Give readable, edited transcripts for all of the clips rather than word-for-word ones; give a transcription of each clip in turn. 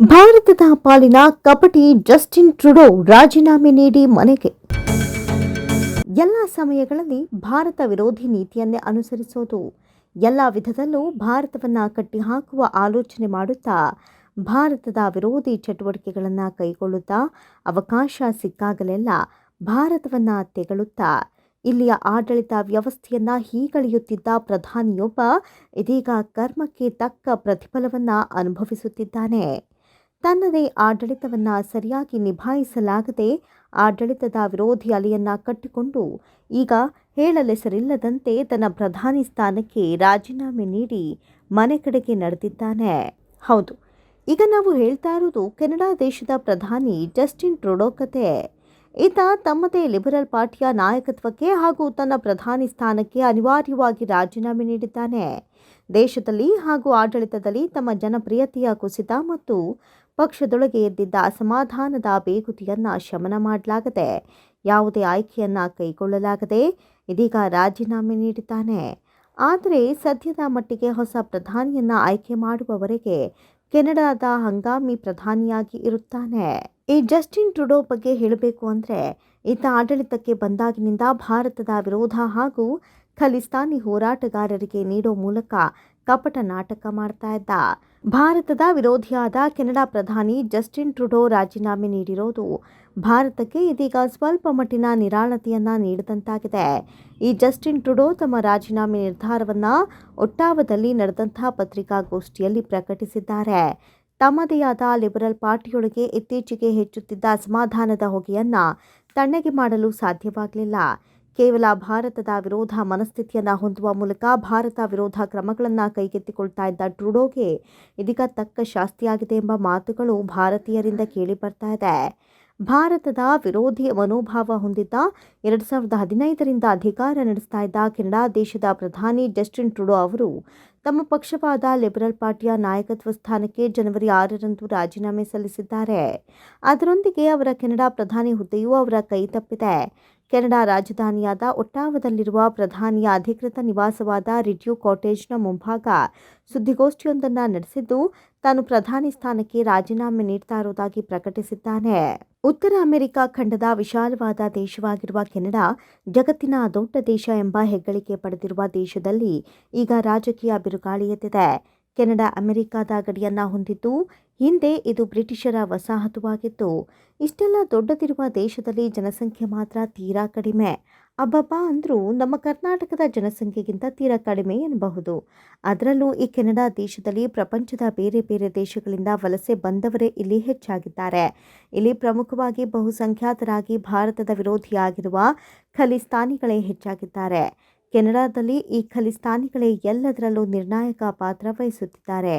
ಭಾರತದ ಪಾಲಿನ ಕಪಟಿ Justin Trudeau ರಾಜೀನಾಮೆ ನೀಡಿ ಮನೆಗೆ. ಎಲ್ಲ ಸಮಯಗಳಲ್ಲಿ ಭಾರತ ವಿರೋಧಿ ನೀತಿಯನ್ನೇ ಅನುಸರಿಸೋದು, ಎಲ್ಲ ವಿಧದಲ್ಲೂ ಭಾರತವನ್ನು ಕಟ್ಟಿಹಾಕುವ ಆಲೋಚನೆ ಮಾಡುತ್ತಾ ಭಾರತದ ವಿರೋಧಿ ಚಟುವಟಿಕೆಗಳನ್ನು ಕೈಗೊಳ್ಳುತ್ತಾ ಅವಕಾಶ ಸಿಕ್ಕಾಗಲೆಲ್ಲ ಭಾರತವನ್ನು ತೆಗಳುತ್ತಾ ಇಲ್ಲಿಯ ಆಡಳಿತ ವ್ಯವಸ್ಥೆಯನ್ನ ಹೀಗಳೆಯುತ್ತಿದ್ದ ಪ್ರಧಾನಿಯೊಬ್ಬ ಇದೀಗ ಕರ್ಮಕ್ಕೆ ತಕ್ಕ ಪ್ರತಿಫಲವನ್ನು ಅನುಭವಿಸುತ್ತಿದ್ದಾನೆ. ತನ್ನದೇ ಆಡಳಿತವನ್ನು ಸರಿಯಾಗಿ ನಿಭಾಯಿಸಲಾಗದೆ ಆಡಳಿತದ ವಿರೋಧಿ ಅಲೆಯನ್ನ ಕಟ್ಟಿಕೊಂಡು ಈಗ ಹೇಳಲೆಸರಿಲ್ಲದಂತೆ ತನ್ನ ಪ್ರಧಾನಿ ಸ್ಥಾನಕ್ಕೆ ರಾಜೀನಾಮೆ ನೀಡಿ ಮನೆ ಕಡೆಗೆ ನಡೆದಿದ್ದಾನೆ. ಹೌದು, ಈಗ ನಾವು ಹೇಳ್ತಾ ಇರೋದು ಕೆನಡಾ ದೇಶದ ಪ್ರಧಾನಿ ಜಸ್ಟಿನ್ ಟ್ರುಡೋ ಕತೆ. ಈತ ತಮ್ಮದೇ ಲಿಬರಲ್ ಪಾರ್ಟಿಯ ನಾಯಕತ್ವಕ್ಕೆ ಹಾಗೂ ತನ್ನ ಪ್ರಧಾನಿ ಸ್ಥಾನಕ್ಕೆ ಅನಿವಾರ್ಯವಾಗಿ ರಾಜೀನಾಮೆ ನೀಡಿದ್ದಾನೆ. ದೇಶದಲ್ಲಿ ಹಾಗೂ ಆಡಳಿತದಲ್ಲಿ ತಮ್ಮ ಜನಪ್ರಿಯತೆಯ ಕುಸಿತ ಮತ್ತು ಪಕ್ಷದೊಳಗೆ ಎದ್ದಿದ್ದ ಅಸಮಾಧಾನದ ಬೇಗುದಿಯನ್ನು ಶಮನ ಮಾಡಲಾಗದೆ ಯಾವುದೇ ಆಯ್ಕೆಯನ್ನು ಕೈಗೊಳ್ಳಲಾಗದೆ ಇದೀಗ ರಾಜೀನಾಮೆ ನೀಡಿದ್ದಾನೆ. ಆದರೆ ಸದ್ಯದ ಮಟ್ಟಿಗೆ ಹೊಸ ಪ್ರಧಾನಿಯನ್ನು ಆಯ್ಕೆ ಮಾಡುವವರೆಗೆ ಕೆನಡಾದ ಹಂಗಾಮಿ ಪ್ರಧಾನಿಯಾಗಿ ಇರುತ್ತಾನೆ. ಈ ಜಸ್ಟಿನ್ ಟ್ರುಡೋ ಬಗ್ಗೆ ಹೇಳಬೇಕು ಅಂದರೆ ಈತ ಆಡಳಿತಕ್ಕೆ ಬಂದಾಗಿನಿಂದ ಭಾರತದ ವಿರೋಧ ಹಾಗೂ ಖಲಿಸ್ತಾನಿ ಹೋರಾಟಗಾರರಿಗೆ ನೀಡೋ ಮೂಲಕ ಕಪಟ ನಾಟಕ ಮಾಡ್ತಾ ಇದ್ದ. ಭಾರತದ ವಿರೋಧಿಯಾದ ಕೆನಡಾ ಪ್ರಧಾನಿ ಜಸ್ಟಿನ್ ಟ್ರುಡೋ ರಾಜೀನಾಮೆ ನೀಡಿರೋದು ಭಾರತಕ್ಕೆ ಇದೀಗ ಸ್ವಲ್ಪ ಮಟ್ಟಿನ ನಿರಾಳತೆಯನ್ನ ನೀಡಿದಂತಾಗಿದೆ. ಈ ಜಸ್ಟಿನ್ ಟ್ರುಡೋ ತಮ್ಮ ರಾಜೀನಾಮೆ ನಿರ್ಧಾರವನ್ನು ಒಟ್ಟಾವದಲ್ಲಿ ನಡೆದಂತಹ ಪತ್ರಿಕಾಗೋಷ್ಠಿಯಲ್ಲಿ ಪ್ರಕಟಿಸಿದ್ದಾರೆ. ತಮ್ಮದೇ ಆದ ಲಿಬರಲ್ ಪಾರ್ಟಿಯೊಳಗೆ ಇತ್ತೀಚೆಗೆ ಹೆಚ್ಚುತ್ತಿದ್ದ ಅಸಮಾಧಾನದ ಹೊಗೆಯನ್ನ ತಣ್ಣಗೆ ಮಾಡಲು ಸಾಧ್ಯವಾಗಲಿಲ್ಲ. ಕೇವಲ ಭಾರತದ ವಿರೋಧ ಮನಸ್ಥಿತಿಯನ್ನು ಹೊಂದುವ ಮೂಲಕ ಭಾರತ ವಿರೋಧ ಕ್ರಮಗಳನ್ನು ಕೈಗೆತ್ತಿಕೊಳ್ತಾ ಇದ್ದ ಟ್ರುಡೋಗೆ ಇದೀಗ ತಕ್ಕ ಶಾಸ್ತಿಯಾಗಿದೆ ಎಂಬ ಮಾತುಗಳು ಭಾರತೀಯರಿಂದ ಕೇಳಿ ಬರ್ತಾ ಇದೆ. ಭಾರತದ ವಿರೋಧಿ ಮನೋಭಾವ ಹೊಂದಿದ್ದ 2015ರಿಂದ ಅಧಿಕಾರ ನಡೆಸ್ತಾ ಇದ್ದ ಕೆನಡಾ ದೇಶದ ಪ್ರಧಾನಿ ಜಸ್ಟಿನ್ ಟ್ರುಡೋ ಅವರು ತಮ್ಮ ಪಕ್ಷವಾದ ಲಿಬರಲ್ ಪಾರ್ಟಿಯ ನಾಯಕತ್ವ ಸ್ಥಾನಕ್ಕೆ ಜನವರಿ 6ರಂದು ರಾಜೀನಾಮೆ ಸಲ್ಲಿಸಿದ್ದಾರೆ. ಅದರೊಂದಿಗೆ ಅವರ ಕೆನಡಾ ಪ್ರಧಾನಿ ಹುದ್ದೆಯೂ ಅವರ ಕೈ ತಪ್ಪಿದೆ. ಕೆನಡಾ ರಾಜಧಾನಿಯಾದ ಒಟ್ಟಾವದಲ್ಲಿರುವ ಪ್ರಧಾನಿಯ ಅಧಿಕೃತ ನಿವಾಸವಾದ ರಿಡ್ಯೂ ಕಾಟೇಜ್ನ ಮುಂಭಾಗ ಸುದ್ದಿಗೋಷ್ಠಿಯೊಂದನ್ನು ನಡೆಸಿದ್ದು ತಾನು ಪ್ರಧಾನಿ ಸ್ಥಾನಕ್ಕೆ ರಾಜೀನಾಮೆ ನೀಡ್ತಾ ಇರುವುದಾಗಿ ಪ್ರಕಟಿಸಿದ್ದಾನೆ. ಉತ್ತರ ಅಮೆರಿಕ ಖಂಡದ ವಿಶಾಲವಾದ ದೇಶವಾಗಿರುವ ಕೆನಡಾ ಜಗತ್ತಿನ ದೊಡ್ಡ ದೇಶ ಎಂಬ ಹೆಗ್ಗಳಿಕೆ ಪಡೆದಿರುವ ದೇಶದಲ್ಲಿ ಈಗ ರಾಜಕೀಯ ಬಿರುಗಾಳಿ ಎದ್ದಿದೆ. ಕೆನಡಾ ಅಮೆರಿಕದ ಗಡಿಯನ್ನ ಹೊಂದಿದ್ದು ಹಿಂದೆ ಇದು ಬ್ರಿಟಿಷರ ವಸಾಹತುವಾಗಿತ್ತು. ಇಷ್ಟೆಲ್ಲ ದೊಡ್ಡದಿರುವ ದೇಶದಲ್ಲಿ ಜನಸಂಖ್ಯೆ ಮಾತ್ರ ತೀರಾ ಕಡಿಮೆ. ಅಬ್ಬಬ್ಬಾ ಅಂದ್ರೂ ನಮ್ಮ ಕರ್ನಾಟಕದ ಜನಸಂಖ್ಯೆಗಿಂತ ತೀರಾ ಕಡಿಮೆ ಎನ್ನಬಹುದು. ಅದರಲ್ಲೂ ಈ ಕೆನಡಾ ದೇಶದಲ್ಲಿ ಪ್ರಪಂಚದ ಬೇರೆ ಬೇರೆ ದೇಶಗಳಿಂದ ವಲಸೆ ಬಂದವರೇ ಇಲ್ಲಿ ಹೆಚ್ಚಾಗಿದ್ದಾರೆ. ಇಲ್ಲಿ ಪ್ರಮುಖವಾಗಿ ಬಹುಸಂಖ್ಯಾತರಾಗಿ ಭಾರತದ ವಿರೋಧಿಯಾಗಿರುವ ಖಲಿಸ್ತಾನಿಗಳೇ ಹೆಚ್ಚಾಗಿದ್ದಾರೆ. ಕೆನಡಾದಲ್ಲಿ ಈ ಖಲಿಸ್ತಾನಿಗಳೇ ಎಲ್ಲದರಲ್ಲೂ ನಿರ್ಣಾಯಕ ಪಾತ್ರ ವಹಿಸುತ್ತಿದ್ದಾರೆ.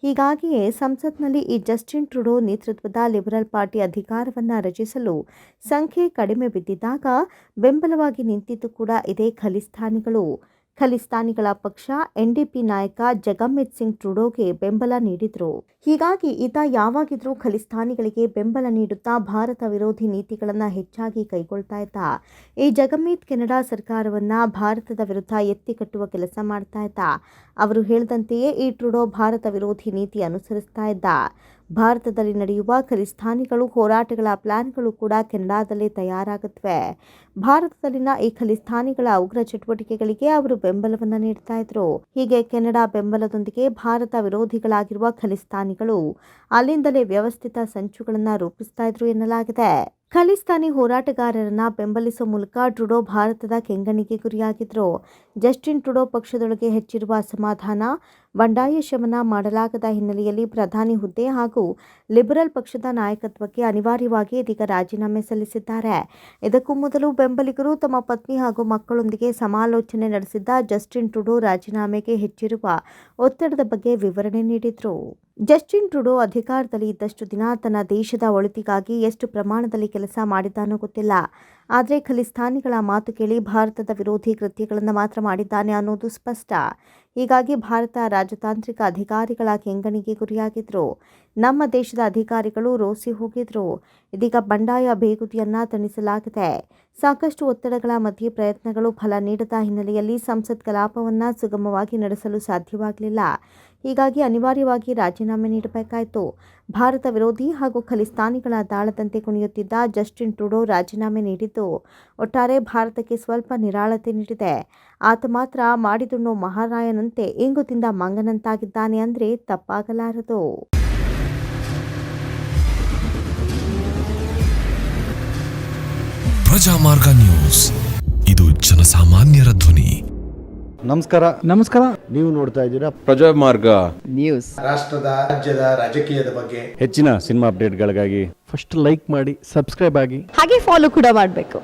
ಹೀಗಾಗಿಯೇ ಸಂಸತ್ನಲ್ಲಿ ಈ ಜಸ್ಟಿನ್ ಟ್ರುಡೋ ನೇತೃತ್ವದ ಲಿಬರಲ್ ಪಾರ್ಟಿ ಅಧಿಕಾರವನ್ನು ರಚಿಸಲು ಸಂಖ್ಯೆ ಕಡಿಮೆ ಬಿದ್ದಿದ್ದಾಗ ಬೆಂಬಲವಾಗಿ ನಿಂತಿದ್ದು ಕೂಡ ಇದೇ ಖಲಿಸ್ತಾನಿಗಳು. ಖಲಿಸ್ತಾನಿಗಳ ಪಕ್ಷ ಎನ್ಡಿಪಿ ನಾಯಕ ಜಗಮ್ಮಿತ್ ಸಿಂಗ್ ಟ್ರುಡೋಗೆ ಬೆಂಬಲ ನೀಡಿದ್ರು. ಹೀಗಾಗಿ ಈತ ಯಾವಾಗಿದ್ರೂ ಖಲಿಸ್ತಾನಿಗಳಿಗೆ ಬೆಂಬಲ ನೀಡುತ್ತಾ ಭಾರತ ವಿರೋಧಿ ನೀತಿಗಳನ್ನು ಹೆಚ್ಚಾಗಿ ಕೈಗೊಳ್ತಾ ಇದ್ದ. ಈ ಜಗಮ್ಮಿತ್ ಕೆನಡಾ ಸರ್ಕಾರವನ್ನ ಭಾರತದ ವಿರುದ್ಧ ಎತ್ತಿ ಕಟ್ಟುವ ಕೆಲಸ ಮಾಡ್ತಾ ಇದ್ದ. ಅವರು ಹೇಳಿದಂತೆಯೇ ಈ ಟ್ರುಡೋ ಭಾರತ ವಿರೋಧಿ ನೀತಿ ಅನುಸರಿಸ್ತಾ ಇದ್ದ. ಭಾರತದಲ್ಲಿ ನಡೆಯುವ ಖಲಿಸ್ತಾನಿಗಳು ಹೋರಾಟಗಳ ಪ್ಲಾನ್ಗಳು ಕೂಡ ಕೆನಡಾದಲ್ಲೇ ತಯಾರಾಗುತ್ತವೆ. ಭಾರತದಲ್ಲಿನ ಈ ಖಲಿಸ್ತಾನಿಗಳ ಉಗ್ರ ಚಟುವಟಿಕೆಗಳಿಗೆ ಅವರು ಬೆಂಬಲವನ್ನು ನೀಡ್ತಾ ಇದ್ರು. ಹೀಗೆ ಕೆನಡಾ ಬೆಂಬಲದೊಂದಿಗೆ ಭಾರತ ವಿರೋಧಿಗಳಾಗಿರುವ ಖಲಿಸ್ತಾನಿಗಳು ಅಲ್ಲಿಂದಲೇ ವ್ಯವಸ್ಥಿತ ಸಂಚುಗಳನ್ನು ರೂಪಿಸ್ತಾ ಇದ್ರು ಎನ್ನಲಾಗಿದೆ. ಖಲಿಸ್ತಾನಿ ಹೋರಾಟಗಾರರನ್ನ ಬೆಂಬಲಿಸುವ ಮೂಲಕ ಟ್ರುಡೋ ಭಾರತದ ಕೆಂಗಣ್ಣಿಗೆ ಗುರಿಯಾಗಿದ್ರು. ಜಸ್ಟಿನ್ ಟ್ರುಡೋ ಪಕ್ಷದೊಳಗೆ ಹೆಚ್ಚಿರುವ ಅಸಮಾಧಾನ, ಬಂಡಾಯ ಶಮನ ಮಾಡಲಾಗದ ಹಿನ್ನೆಲೆಯಲ್ಲಿ ಪ್ರಧಾನಿ ಹುದ್ದೆ ಹಾಗೂ ಲಿಬರಲ್ ಪಕ್ಷದ ನಾಯಕತ್ವಕ್ಕೆ ಅನಿವಾರ್ಯವಾಗಿ ಇದೀಗ ರಾಜೀನಾಮೆ ಸಲ್ಲಿಸಿದ್ದಾರೆ. ಇದಕ್ಕೂ ಮೊದಲು ಬೆಂಬಲಿಗರು ತಮ್ಮ ಪತ್ನಿ ಹಾಗೂ ಮಕ್ಕಳೊಂದಿಗೆ ಸಮಾಲೋಚನೆ ನಡೆಸಿದ್ದ ಜಸ್ಟಿನ್ ಟ್ರುಡೋ ರಾಜೀನಾಮೆಗೆ ಹೆಚ್ಚಿರುವ ಒತ್ತಡದ ಬಗ್ಗೆ ವಿವರಣೆ ನೀಡಿದ್ರು. ಜಸ್ಟಿನ್ ಟ್ರುಡೋ ಅಧಿಕಾರದಲ್ಲಿ ಇದ್ದಷ್ಟು ದಿನ ತನ್ನ ದೇಶದ ಒಳಿತಿಗಾಗಿ ಎಷ್ಟು ಪ್ರಮಾಣದಲ್ಲಿ ಕೆಲಸ ಮಾಡಿದ್ದಾನೋ ಗೊತ್ತಿಲ್ಲ. ಆದರೆ ಖಲಿಸ್ತಾನಿಗಳ ಮಾತು ಕೇಳಿ ಭಾರತದ ವಿರೋಧಿ ಕೃತ್ಯಗಳನ್ನು ಮಾತ್ರ ಮಾಡಿದ್ದಾನೆ ಅನ್ನೋದು ಸ್ಪಷ್ಟ. ಹೀಗಾಗಿ ಭಾರತ ರಾಜತಾಂತ್ರಿಕ ಅಧಿಕಾರಿಗಳ ಕೆಂಗಣ್ಣಿಗೆ ಗುರಿಯಾಗಿದ್ರು. ನಮ್ಮ ದೇಶದ ಅಧಿಕಾರಿಗಳು ರೋಸಿ ಹೋಗಿದ್ರು. ಇದೀಗ ಬಂಡಾಯ ಬೇಗುದಿಯನ್ನ ತಣಿಸಲಾಗಿದೆ. ಸಾಕಷ್ಟು ಒತ್ತಡಗಳ ಮಧ್ಯೆ ಪ್ರಯತ್ನಗಳು ಫಲ ನೀಡದ ಹಿನ್ನೆಲೆಯಲ್ಲಿ ಸಂಸತ್ ಕಲಾಪವನ್ನು ಸುಗಮವಾಗಿ ನಡೆಸಲು ಸಾಧ್ಯವಾಗಲಿಲ್ಲ. ಹೀಗಾಗಿ ಅನಿವಾರ್ಯವಾಗಿ ರಾಜೀನಾಮೆ ನೀಡಬೇಕಾಯಿತು. ಭಾರತ ವಿರೋಧಿ ಹಾಗೂ ಖಲಿಸ್ತಾನಿಗಳ ದಾಳದಂತೆ ಕುಣಿಯುತ್ತಿದ್ದ ಜಸ್ಟಿನ್ ಟ್ರುಡೋ ರಾಜೀನಾಮೆ ನೀಡಿದ್ದು ಒಟ್ಟಾರೆ ಭಾರತಕ್ಕೆ ಸ್ವಲ್ಪ ನಿರಾಳತೆ ನೀಡಿದೆ. ಆತ ಮಾತ್ರ ಮಾಡಿದುಣ್ಣೋ ಮಹಾರಾಯನಂತೆ ಇಂಗು ತಿಂದ ಮಂಗನಂತಾಗಿದ್ದಾನೆ ಅಂದರೆ ತಪ್ಪಾಗಲಾರದು. ಪ್ರಜಾಮಾರ್ಗ ನ್ಯೂಸ್, ಇದು ಜನಸಾಮಾನ್ಯರ ಧ್ವನಿ. ನಮಸ್ಕಾರ. ನೀವು ನೋಡ್ತಾ ಇದ್ದೀರಾ ಪ್ರಜಾಮಾರ್ಗ ನ್ಯೂಸ್. ರಾಷ್ಟ್ರದ ರಾಜ್ಯದ ರಾಜಕೀಯದ ಬಗ್ಗೆ ಹೆಚ್ಚಿನ ಸಿನಿಮಾ ಅಪ್ಡೇಟ್ಗಳಿಗಾಗಿ ಫಸ್ಟ್ ಲೈಕ್ ಮಾಡಿ, ಸಬ್ಸ್ಕ್ರೈಬ್ ಆಗಿ, ಹಾಗೆ ಫಾಲೋ ಕೂಡ ಮಾಡಬೇಕು.